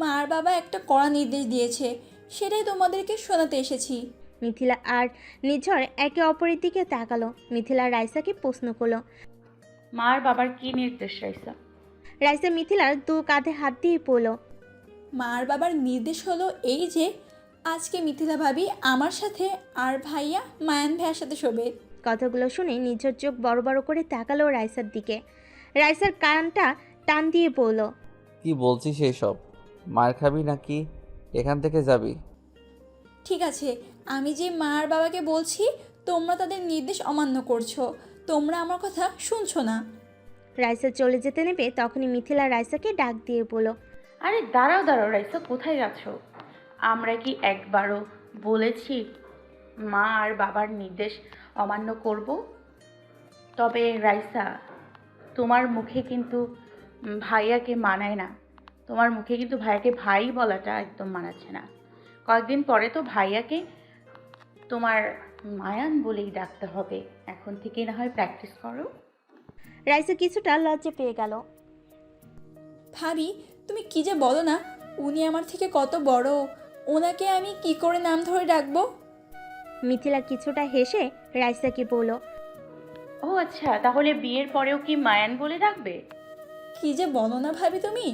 মার বাবা একটা কড়া নির্দেশ দিয়েছে, সেটাই তোমাদেরকে শোনাতে এসেছি। মিথিলা আর নির্ঝর একে অপরের দিকে তাকালো। মিথিলা রাইসাকে প্রশ্ন করলো। মার বাবার কি নির্দেশ রাইসা? রাইসা মিথিলার দু কাঁধে হাত দিয়ে পড়ল। মার বাবার নির্দেশ হলো এই যে আজকে মিথিলা ভাবি আমার সাথে আর ভাইয়া মায়ান ভাইয়ার সাথে শোবে। কথাগুলো শুনে নির্ঝর চোখ বড় বড় করে তাকালো রাইসার দিকে। রাইসার কানটা টান দিয়ে বলল, কি বলছিস এসব? মার খাবি নাকি এখান থেকে যাবি? ঠিক আছে, আমি যে মার বাবাকে বলছি তোমরা তাদের নির্দেশ অমান্য করছো, তোমরা আমার কথা শুনছো না। রাইসা চলে যেতে নেবে, তখনই মিথিলা রাইসাকে ডাক দিয়ে বলল, আরে দাঁড়াও রাইসা, কোথায় যাচ্ছ? আমরা কি একবারও বলেছি মা আর বাবার নির্দেশ অমান্য করব? তবে রাইসা, তোমার মুখে কিন্তু ভাইয়াকে মানায় না। তোমার মুখে কিন্তু ভাইয়াকে ভাই বলাটা একদম মানাচ্ছে না। কয়েকদিন পরে তো ভাইয়াকে তোমার মায়ান বলেই ডাকতে হবে। এখন থেকে না হয় প্র্যাকটিস করো। রাইসা কিছুটা লজ্জা পেয়ে গেল। ভাবি, তুমি কি যে বলো না, উনি আমার থেকে কত বড়, ওনাকে আমি কি করে নাম ধরে ডাকবো? মিথিলা কিছুটা হেসে রাইসাকে বলল, ও আচ্ছা, তাহলে বিয়ের পরেও কি মায়ান বলে ডাকবে? কি যে বলো না ভাবি তুমি,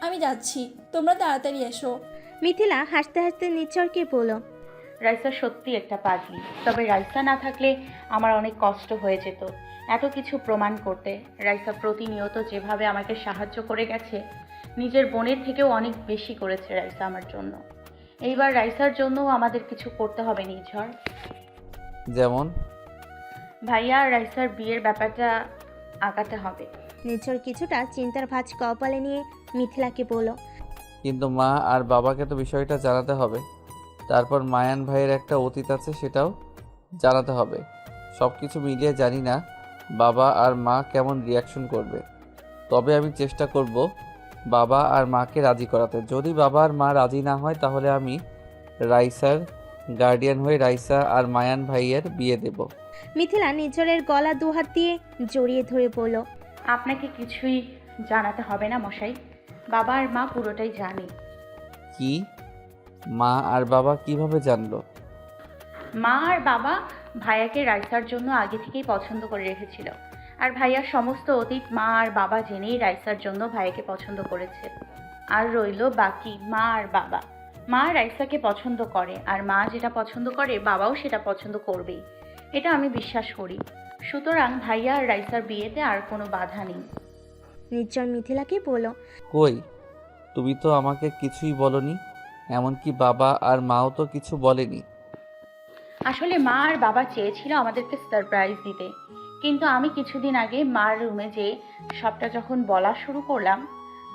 আমি যাচ্ছি, তোমরা তাড়াতাড়ি এসো। মিথিলা হাসতে হাসতে নির্ঝরকে বলল, রাইসা সত্যি একটা পাগলি। তবে রাইসা না থাকলে আমার অনেক কষ্ট হয়ে যেত এত কিছু প্রমাণ করতে। রাইসা প্রতিনিয়ত যেভাবে আমাকে সাহায্য করে গেছে, নিজের বোনের থেকেও অনেক বেশি করেছে রাইসা আমার জন্য। এইবার রাইসার জন্যও আমাদের কিছু করতে হবে নির্ঝর। যেমন? ভাইয়া আর রাইসার বিয়ের ব্যাপারটা আগাতে হবে। নির্ঝর কিছুটা চিন্তার ভাঁজ কপালে নিয়ে মিথিলাকে বলল, কিন্তু মা আর বাবাকে তো বিষয়টা জানাতে হবে। তারপর মায়ান ভাইয়ের একটা অতীত আছে, সেটাও জানাতে হবে। সব কিছু মিলিয়ে জানি না বাবা আর মা কেমন রিয়াকশন করবে। তবে আমি চেষ্টা করব বাবা আর মাকে রাজি করাতে। যদি বাবা আর মা রাজি না হয় তাহলে আমি রাইসার গার্ডিয়ান হয়ে রাইসা আর মায়ান ভাইয়ের বিয়ে দেব। মিথিলা নির্ঝরের গলা দুহাত দিয়ে জড়িয়ে ধরে বলল, আপনাকে কিছুই জানাতে হবে না মশাই, বাবা আর মা পুরোটাই জানে। কি? মা আর বাবা কিভাবে জানলো? মা আর বাবা ভাইয়াকে রাইসার জন্য আগে থেকেই পছন্দ করে রেখেছিল। আর ভাইয়ার সমস্ত অতীত মা আর বাবা জেনেই রাইসার জন্য ভাইয়াকে পছন্দ করেছে। আর রইল বাকি মা আর বাবা। মা রাইসাকে পছন্দ করে, আর মা যেটা পছন্দ করে বাবাও সেটা পছন্দ করবেই, এটা আমি বিশ্বাস করি। সুতরাং ভাইয়া আর রাইসার বিয়েতে আর কোনো বাধা নেই। নির্ঝর মিথিলাকে বলল, কই, তুমি তো আমাকে কিছুই বলনি। এমনকি বাবা আর মাও তো কিছু বলেনি। আসলে মা আর বাবা চেয়েছিল আমাদেরকে সারপ্রাইজ দিতে, কিন্তু আমি কিছুদিন আগে মার রুমে যেয়ে সবটা যখন বলা শুরু করলাম,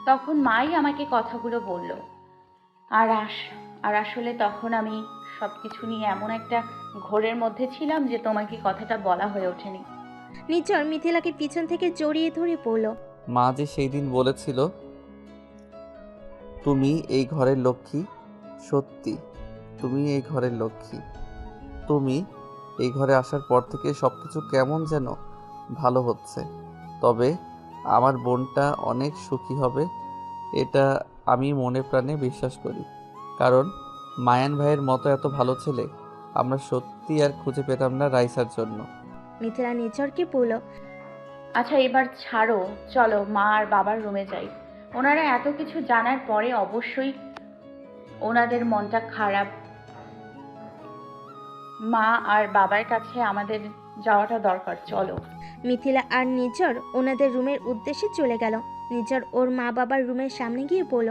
তখন মাই আমাকে কথাগুলো বলল। আর আসলে তখন আমি সব কিছু নিয়ে এমন একটা ঘোরের মধ্যে ছিলাম যে তোমাকে কথাটা বলা হয়ে ওঠেনি। নির্ঝর মিথিলাকে পিছন থেকে জড়িয়ে ধরে বলল, মা যে সেই দিন বলেছিল তুমি এই ঘরের লক্ষ্মী, সত্যি তুমি এই ঘরের লক্ষ্মী। তুমি এই ঘরে আসার পর থেকে সব কিছু কেমন যেন ভালো হচ্ছে। তবে আমার বোনটা অনেক সুখী হবে, এটা আমি মনে প্রাণে বিশ্বাস করি। কারণ মায়ান ভাইয়ের মতো এত ভালো ছেলে আমরা সত্যি আর খুঁজে পেতাম না রাইসার জন্য। মিথিলা নির্ঝরকে বলল, আচ্ছা এবার ছাড়ো, চলো মা আর বাবার রুমে যাই। ওনারা এত কিছু জানার পরে অবশ্যই ওনাদের মনটা খারাপ। মা আর বাবার কাছে আমাদের যাওয়াটা দরকার, চলো। মিথিলা আর নির্ঝর ওনাদের রুমের উদ্দেশ্যে চলে গেল। নির্ঝর ওর মা বাবার রুমের সামনে গিয়ে বলল,